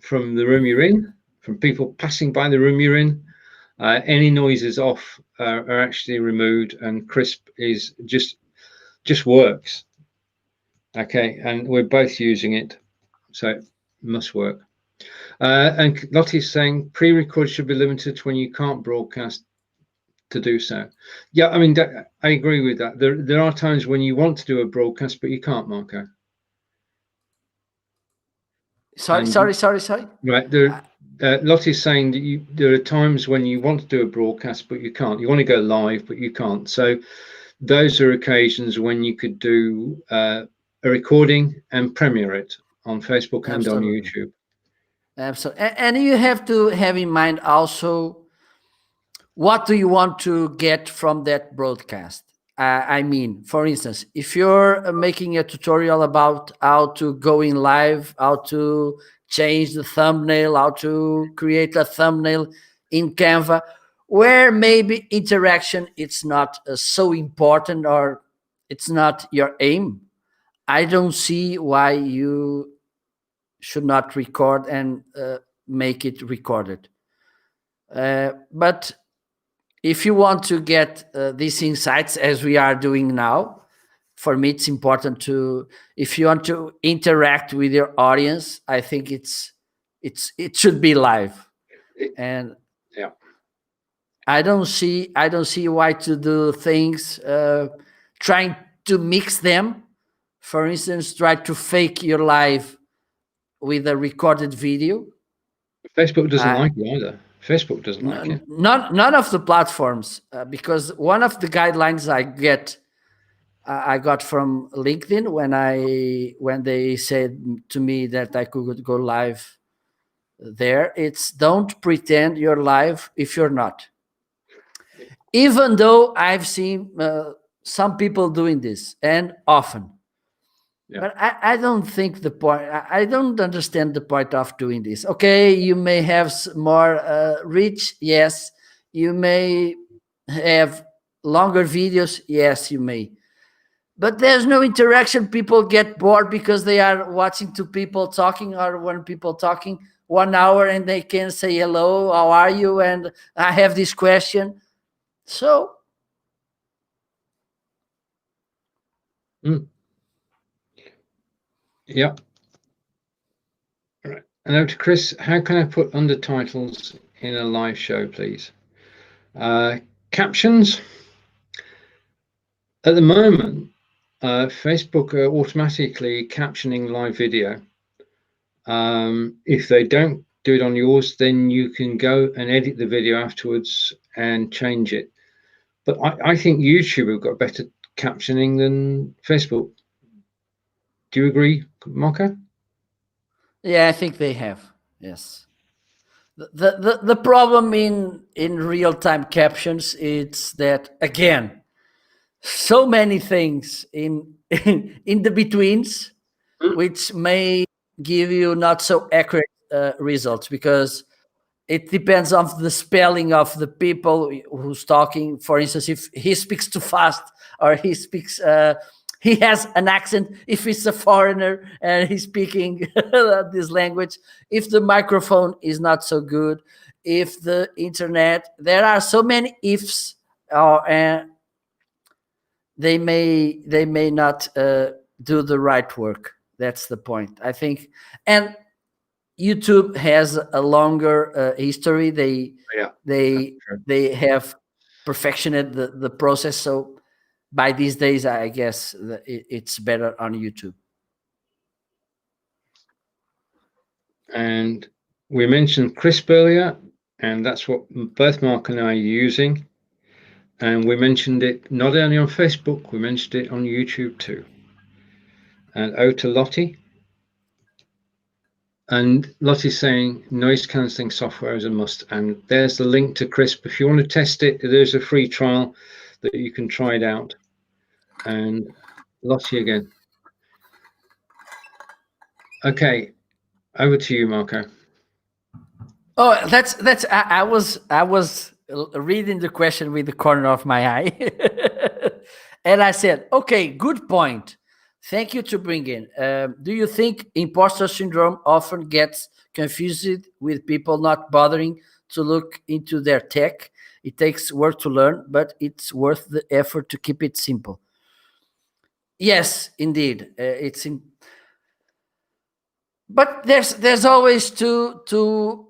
from the room you're in, from people passing by the room you're in. Any noises off are actually removed, and Crisp is just works. Okay, and we're both using it, so it must work. And Lottie's saying pre-record should be limited to when you can't broadcast to do so. Yeah, I mean, I agree with that. There are times when you want to do a broadcast, but you can't, Marco. Sorry. Right. Lottie's saying that there are times when you want to do a broadcast, but you can't. You want to go live, but you can't. So those are occasions when you could do a recording and premiere it on Facebook and on YouTube. Absolutely. And you have to have in mind also, what do you want to get from that broadcast? I mean, for instance, if you're making a tutorial about how to go in live, how to change the thumbnail, how to create a thumbnail in Canva, where maybe interaction it's not so important, or it's not your aim, I don't see why you should not record and make it recorded. But if you want to get these insights, as we are doing now, for me, it's important to, if you want to interact with your audience, I think it should be live. And yeah, I don't see why to do things, trying to mix them. For instance, try to fake your live with a recorded video. Facebook doesn't like it either. Facebook doesn't like it. None of the platforms, because one of the guidelines I got from LinkedIn when they said to me that I could go live there, it's don't pretend you're live if you're not. Even though I've seen some people doing this, and often. Yeah. But I don't think the point, I don't understand the point of doing this. Okay, you may have more reach, yes. You may have longer videos, yes, you may. but there's no interaction. People get bored because they are watching two people talking, or one people talking 1 hour, and they can say hello, how are you, and I have this question. So yeah. Right. And now to Chris, how can I put undertitles in a live show, please? Captions. At the moment, Facebook are automatically captioning live video. If they don't do it on yours, then you can go and edit the video afterwards and change it. But I think YouTube have got better captioning than Facebook. Do you agree, Marco? yeah, I think they have. Yes. The problem in real-time captions is that, again, so many things in the betweens, which may give you not so accurate results, because it depends on the spelling of the people who's talking. For instance, if he speaks too fast, or he speaks he has an accent, if he's a foreigner and he's speaking this language, if the microphone is not so good, if the internet, there are so many ifs, and they may not do the right work. That's the point, I think. And YouTube has a longer history. They have perfected the process. So by these days, I guess it's better on YouTube. And we mentioned Crisp earlier, and that's what both Mark and I are using. And we mentioned it not only on Facebook, we mentioned it on YouTube too. And to Lottie. And Lottie's saying noise cancelling software is a must. And there's the link to Crisp. If you want to test it, there's a free trial that you can try it out. And Lottie again. Okay, over to you, Marco. Oh, that's I was reading the question with the corner of my eye. And I said, okay, good point. Thank you to bring in. Do you think imposter syndrome often gets confused with people not bothering to look into their tech? It takes work to learn, but it's worth the effort to keep it simple. Yes, indeed. But there's always two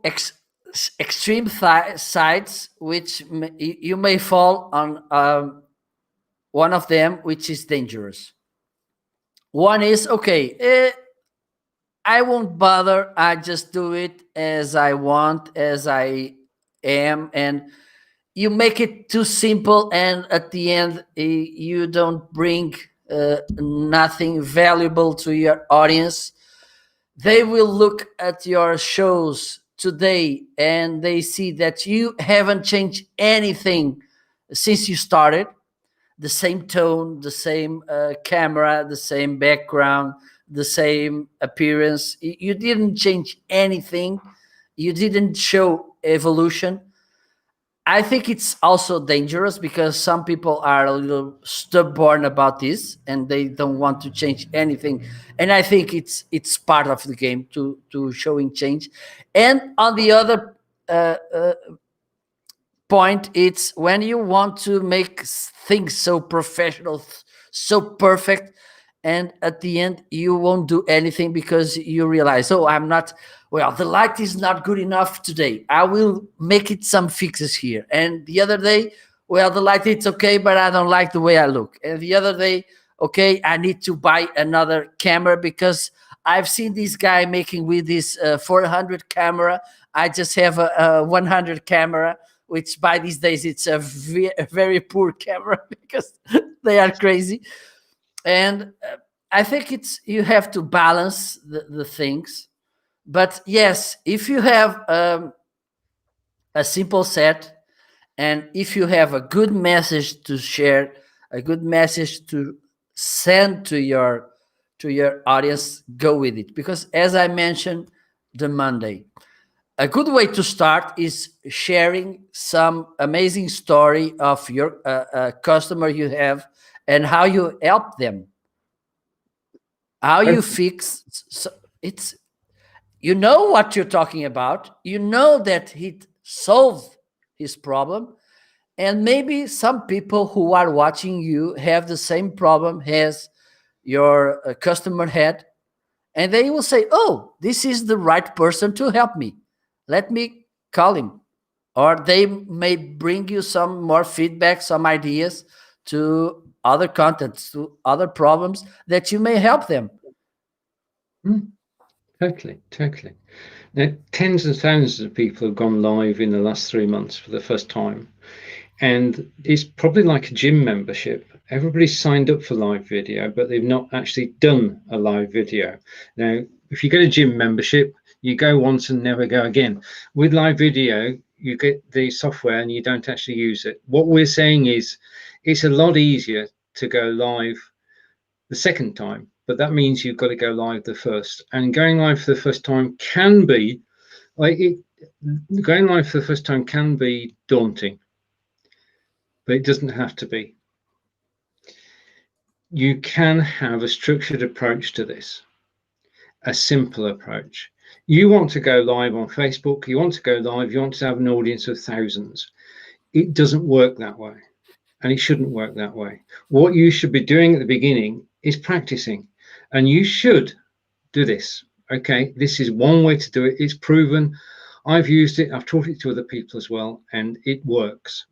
extreme sides, which you may fall on one of them, which is dangerous. One is, okay, I won't bother. I just do it as I want, as I am. And you make it too simple. And at the end, you don't bring nothing valuable to your audience. They will look at your shows today and they see that you haven't changed anything since you started. The same tone, the same camera, the same background, the same appearance. You didn't change anything. You didn't show evolution. I think it's also dangerous because some people are a little stubborn about this and they don't want to change anything. And I think it's part of the game to showing change. And on the other point, it's when you want to make things so professional, so perfect, and at the end you won't do anything because you realize, oh, I'm not, well, the light is not good enough today, I will make it some fixes here. And the other day, well, the light, it's okay, but I don't like the way I look. And the other day, okay, I need to buy another camera because I've seen this guy making with this 400 camera. I just have a 100 camera, which by these days it's a very poor camera because they are crazy. And I think you have to balance the things. But yes, if you have a simple set, and if you have a good message to share, a good message to send to your audience, go with it. Because as I mentioned the Monday, a good way to start is sharing some amazing story of your customer you have and how you help them, how you fix. So it's, you know what you're talking about. You know that he solved his problem. And maybe some people who are watching you have the same problem as your customer had. And they will say, oh, this is the right person to help me. Let me call him. Or they may bring you some more feedback, some ideas to other contents, to other problems that you may help them. Totally. Now, tens of thousands of people have gone live in the last 3 months for the first time. And it's probably like a gym membership. Everybody's signed up for live video, but they've not actually done a live video. Now, if you get a gym membership, you go once and never go again. With live video, you get the software and you don't actually use it. What we're saying is it's a lot easier to go live the second time, but that means you've got to go live the first. And going live for the first time can be, going live for the first time can be daunting, but it doesn't have to be. You can have a structured approach to this, a simple approach. You want to go live on Facebook, you want to go live, you want to have an audience of thousands. It doesn't work that way, and it shouldn't work that way. What you should be doing at the beginning is practicing, and you should do this. Okay, this is one way to do it. It's proven. I've used it, I've taught it to other people as well, and it works.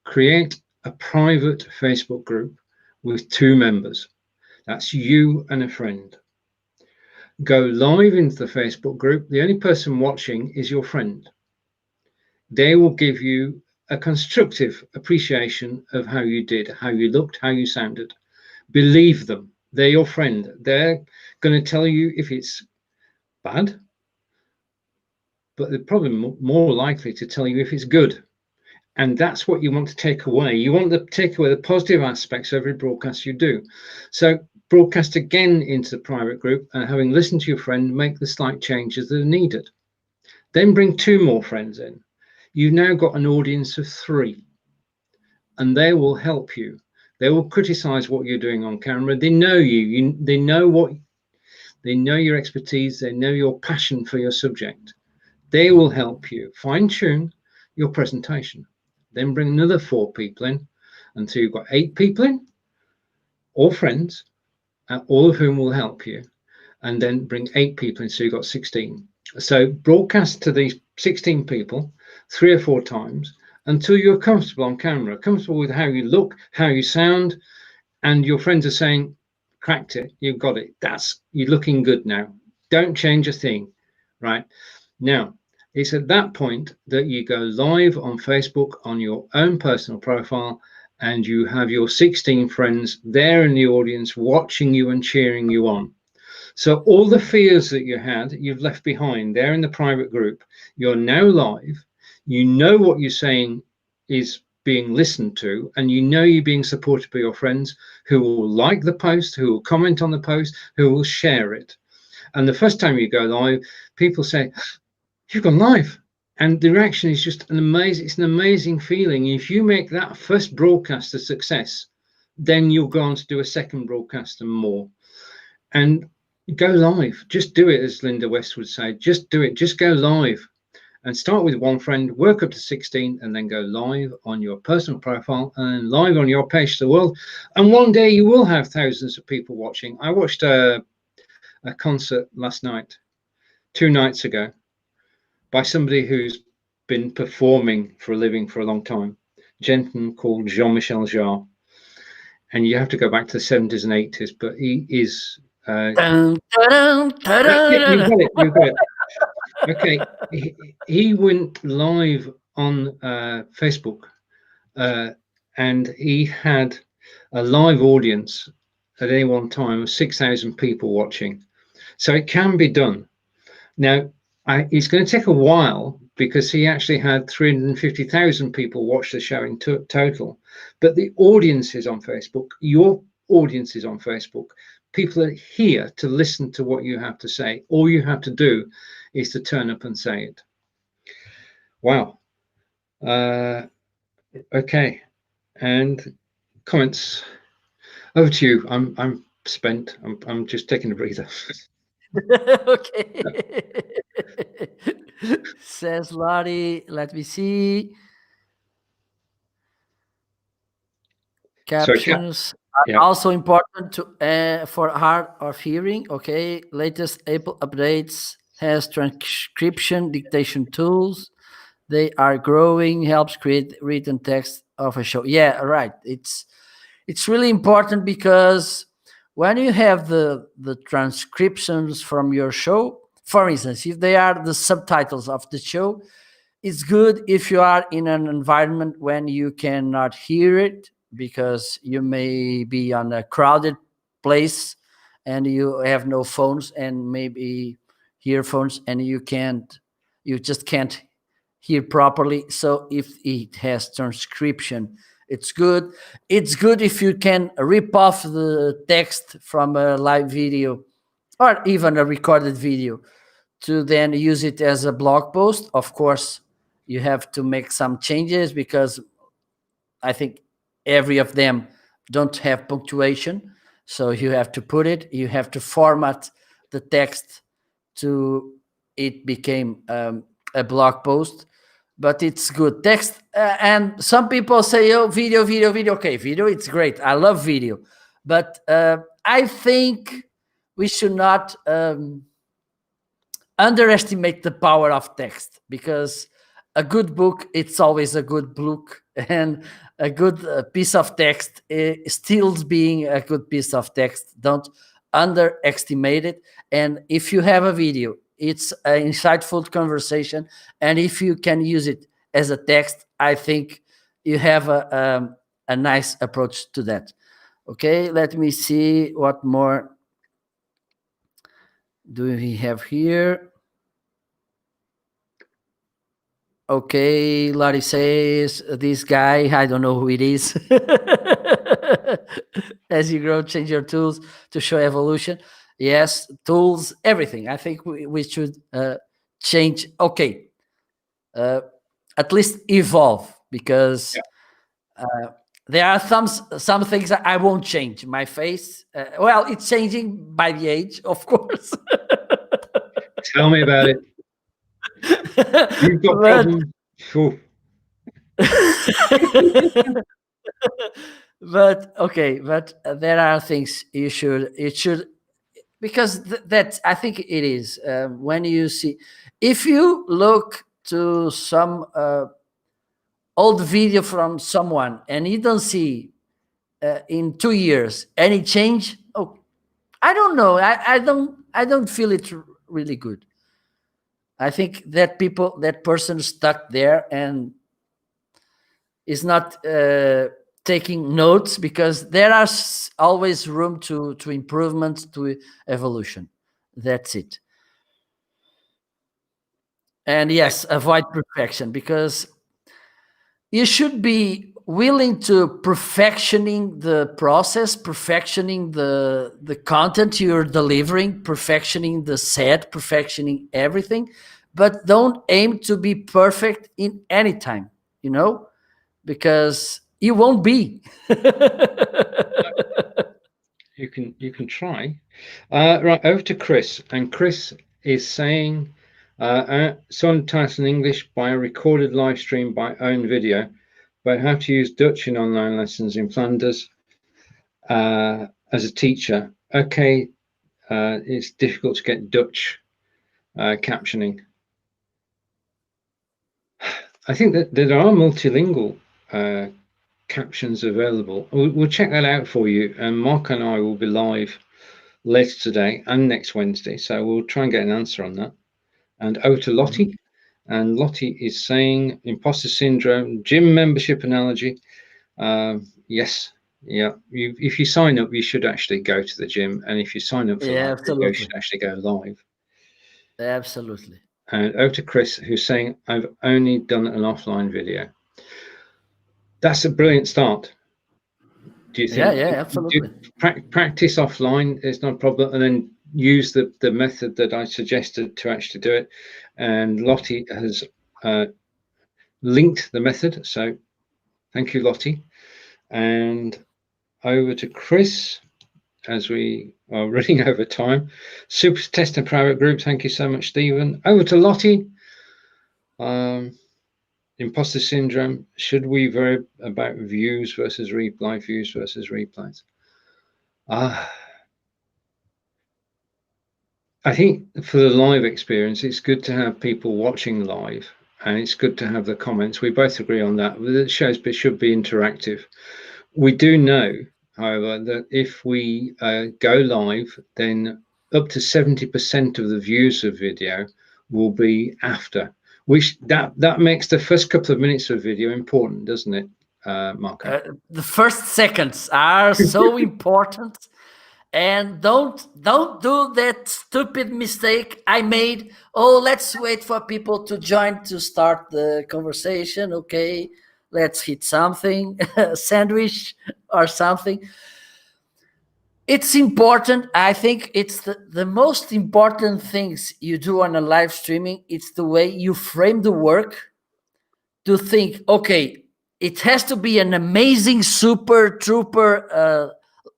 Create a private Facebook group with 2 members. That's you and a friend. Go live into the Facebook group. The only person watching is your friend. They will give you a constructive appreciation of how you did, how you looked, how you sounded. Believe them. They're your friend. They're going to tell you if it's bad, but they're probably more likely to tell you if it's good. And that's what you want to take away. You want to take away the positive aspects of every broadcast you do. So broadcast again into the private group, and having listened to your friend, make the slight changes that are needed. Then bring 2 more friends in. You've now got an audience of 3, and they will help you. They will criticize what you're doing on camera. They know you. They know your expertise. They know your passion for your subject. They will help you fine-tune your presentation. Then bring another 4 people in until you've got 8 people in, all friends, all of whom will help you. And then bring 8 people in, so you've got 16. So broadcast to these 16 people 3 or 4 times until you're comfortable on camera, comfortable with how you look, how you sound, and your friends are saying, cracked it, you've got it. You're looking good now. Don't change a thing, right? Now, it's at that point that you go live on Facebook on your own personal profile, and you have your 16 friends there in the audience watching you and cheering you on. So all the fears that you had, you've left behind there in the private group. You're now live. You know what you're saying is being listened to, and you know you're being supported by your friends who will like the post, who will comment on the post, who will share it. And the first time you go live, people say, you've gone live. And the reaction is just it's an amazing feeling. If you make that first broadcast a success, then you'll go on to do a second broadcast and more. And go live. Just do it, as Lynda West would say. Just do it. Just go live. And start with 1 friend, work up to 16, and then go live on your personal profile and live on your page to the world. And one day you will have thousands of people watching. I watched a concert last night, 2 nights ago, by somebody who's been performing for a living for a long time, a gentleman called Jean-Michel Jarre. And you have to go back to the 70s and 80s, but he is... You've got it. Okay, he went live on Facebook, and he had a live audience at any one time of 6,000 people watching. So it can be done. Now, it's going to take a while because he actually had 350,000 people watch the show in total. But the audience is on Facebook. Your audience is on Facebook. People are here to listen to what you have to say. All you have to do is to turn up and say it. Wow. Okay. And comments. Over to you. I'm spent. I'm just taking a breather. Okay. Says Lottie. Let me see. Captions are also important to for hard of hearing. Okay. Latest Apple updates has transcription dictation tools. They are growing, helps create written text of a show. Yeah, right. It's really important because when you have the transcriptions from your show, for instance, if they are the subtitles of the show, it's good if you are in an environment when you cannot hear it because you may be on a crowded place and you have no phones and maybe earphones and you just can't hear properly. So if it has transcription, it's good. It's good if you can rip off the text from a live video or even a recorded video to then use it as a blog post. Of course, you have to make some changes because I think every of them don't have punctuation. So you have to put it, you have to format the text to it became a blog post, but it's good text. And some people say, oh, video. Okay, video, it's great. I love video. But I think we should not underestimate the power of text because a good book, it's always a good book, and a good piece of text still being a good piece of text. Don't underestimate it. And if you have a video, it's an insightful conversation, and if you can use it as a text, I think you have a nice approach to that. Okay, let me see what more do we have here. Okay, Lottie says, this guy, I don't know who it is. As you grow, change your tools to show evolution. Yes, tools, everything. I think we should change. Okay, at least evolve, because there are some things that I won't change. My face, well, it's changing by the age, of course. Tell me about it. You've got problems. But okay, but there are things it should, because that's, I think it is, when you see, if you look to some old video from someone and you don't see in 2 years any change, oh, I don't know, I don't feel it really good. I think that that person stuck there and is not taking notes, because there are always room to improvement, to evolution. That's it. And yes, avoid perfection, because you should be willing to perfectioning the process, perfectioning the content you're delivering, perfectioning the set, perfectioning everything, but don't aim to be perfect in any time, because you won't be. You can try. Right, over to Chris, and Chris is saying, subtitles in English by a recorded live stream by own video, but how to use Dutch in online lessons in Flanders as a teacher. Okay, it's difficult to get Dutch captioning. I think that there are multilingual captions available. We'll check that out for you, and Mark and I will be live later today and next Wednesday, so we'll try and get an answer on that. And over to Lottie, and Lottie is saying Imposter Syndrome, gym membership analogy. Yes, yeah, if you sign up, you should actually go to the gym, and if you sign up for live video, you should actually go live. Absolutely. And over to Chris, who's saying, I've only done an offline video. That's a brilliant start. Do you think? Yeah, absolutely. Practice offline is not a problem, and then use the method that I suggested to actually do it. And Lottie has linked the method, so thank you, Lottie. And over to Chris, as we are running over time. Super Test and Private Group, thank you so much, Stephen. Over to Lottie. Imposter Syndrome, should we worry about views versus replay, views versus replays? I think for the live experience, it's good to have people watching live, and it's good to have the comments. We both agree on that. It shows it should be interactive. We do know, however, that if we go live, then up to 70% of the views of video will be after, which that makes the first couple of minutes of video important, doesn't it, Marco? The first seconds are so important. And don't do that stupid mistake I made. Oh, let's wait for people to join to start the conversation. Okay, let's hit something, a sandwich or something. It's important. I think it's the most important things you do on a live streaming. It's the way you frame the work to think, okay, it has to be an amazing super trooper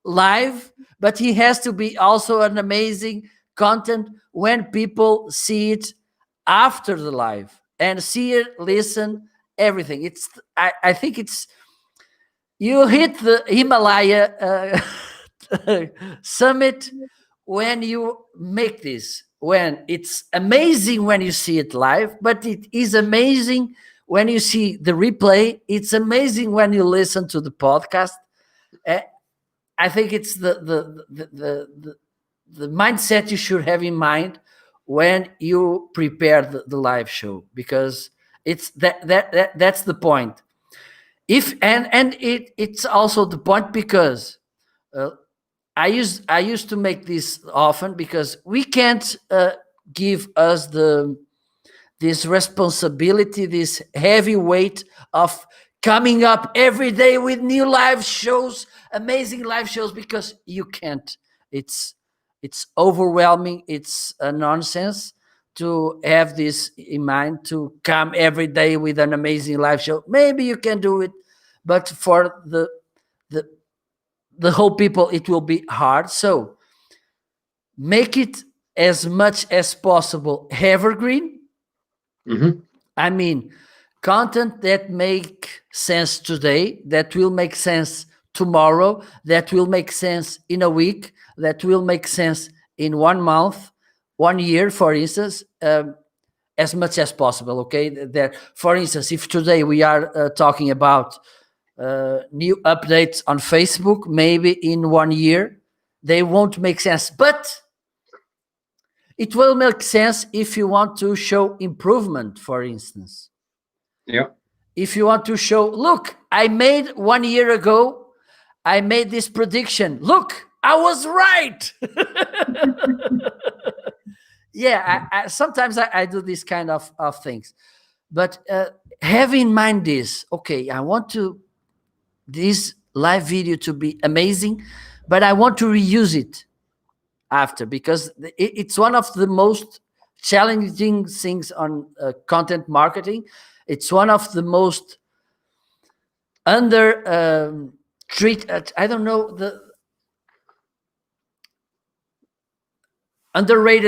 live, but he has to be also an amazing content when people see it after the live and see it, listen, everything. I think it's, you hit the Himalaya summit when you make this, when it's amazing when you see it live, but it is amazing when you see the replay. It's amazing when you listen to the podcast. I think it's the mindset you should have in mind when you prepare the live show, because it's that's the point. It's also the point because I used to make this often, because we can't give us this responsibility, this heavy weight of coming up every day with new live shows, amazing live shows, because you can't. It's overwhelming. It's a nonsense to have this in mind, to come every day with an amazing live show. Maybe you can do it, but for the whole people, it will be hard. So make it as much as possible evergreen. Mm-hmm. I mean, content that make sense today, that will make sense tomorrow, that will make sense in a week, that will make sense in 1 month, 1 year, for instance, as much as possible. Okay, that, for instance, if today we are talking about new updates on Facebook, maybe in 1 year they won't make sense, but it will make sense if you want to show improvement, for instance. Yeah. If you want to show, look, I made 1 year ago, I made this prediction. Look, I was right. Yeah, I sometimes I do this kind of things. But have in mind this, okay, I want this live video to be amazing, but I want to reuse it after, because it's one of the most challenging things on content marketing. It's one of the most underrated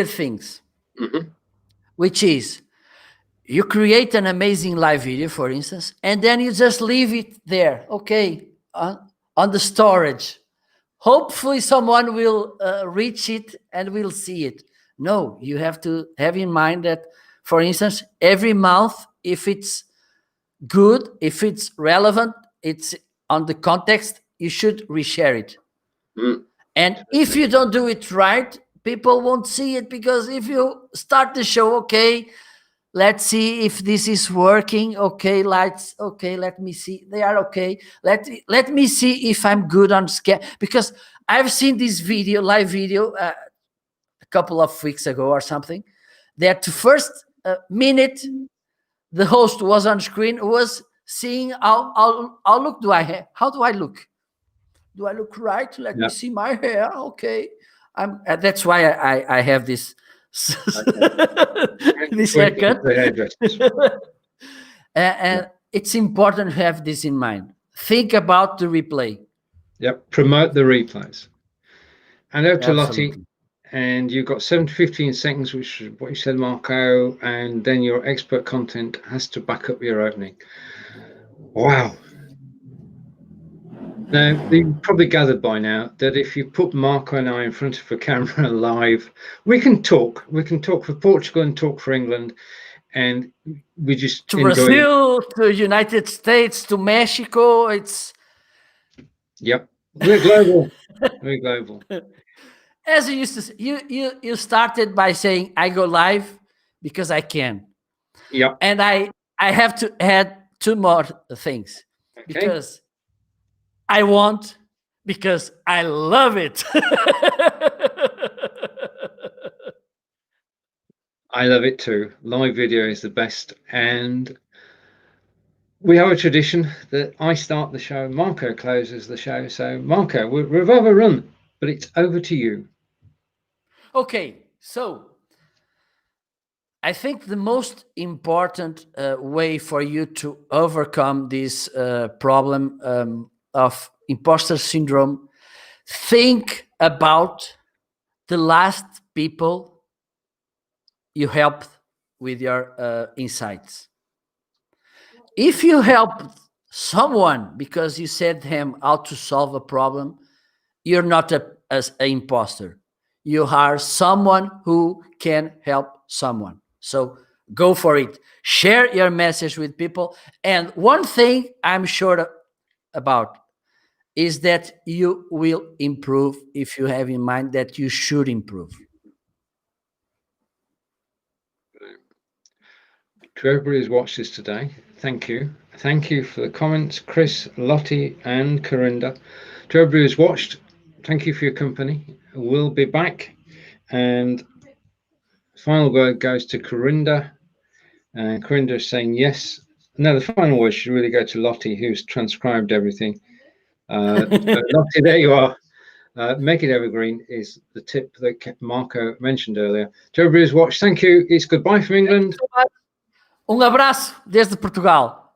things, Mm-hmm. which is you create an amazing live video, for instance, and then you just leave it there, okay, on the storage. Hopefully someone will reach it and will see it. No, you have to have in mind that, for instance, every month, if it's good, if it's relevant, it's on the context, you should reshare it. Mm. And if you don't do it right, people won't see it, because if you start the show, okay, let's see if this is working. Okay, lights. Okay, let me see. They are okay. Let me see if I'm good on scale, because I've seen this video, live video, a couple of weeks ago or something, that the first minute the host was on screen was seeing how look do I have? How do I look? Do I look right? Let me see my hair. Okay, that's why I have this. This haircut. And it's important to have this in mind. Think about the replay. Yep. Promote the replays. And over to Absolutely. Lottie. And you've got 7 to 15 seconds, which is what you said, Marco. And then your expert content has to back up your opening. Wow. Now, you've probably gathered by now that if you put Marco and I in front of a camera live, we can talk. We can talk for Portugal and talk for England. And we just To enjoy Brazil, to United States, to Mexico, it's... Yep. We're global. We're global. As you used to say, you started by saying, I go live because I can. Yep. And I have to add 2 more things. Okay. Because I want, because I love it. I love it too. Live video is the best. And we have a tradition that I start the show, Marco closes the show. So Marco, we've overrun, but it's over to you. Okay, so I think the most important way for you to overcome this problem of imposter syndrome, think about the last people you helped with your insights. If you help someone because you said to him how to solve a problem, you're not an imposter. You are someone who can help someone. So go for it. Share your message with people. And one thing I'm sure about is that you will improve if you have in mind that you should improve. To everybody who's watched this today, thank you. Thank you for the comments, Chris, Lottie, and Corinda. To everybody who's watched, thank you for your company. We'll be back. And final word goes to Corinda. And Corinda is saying yes. No, the final word should really go to Lottie, who's transcribed everything. Lottie, there you are. Make it evergreen is the tip that Marco mentioned earlier. To everybody who's watched, thank you. It's goodbye from England. Um abraço desde Portugal.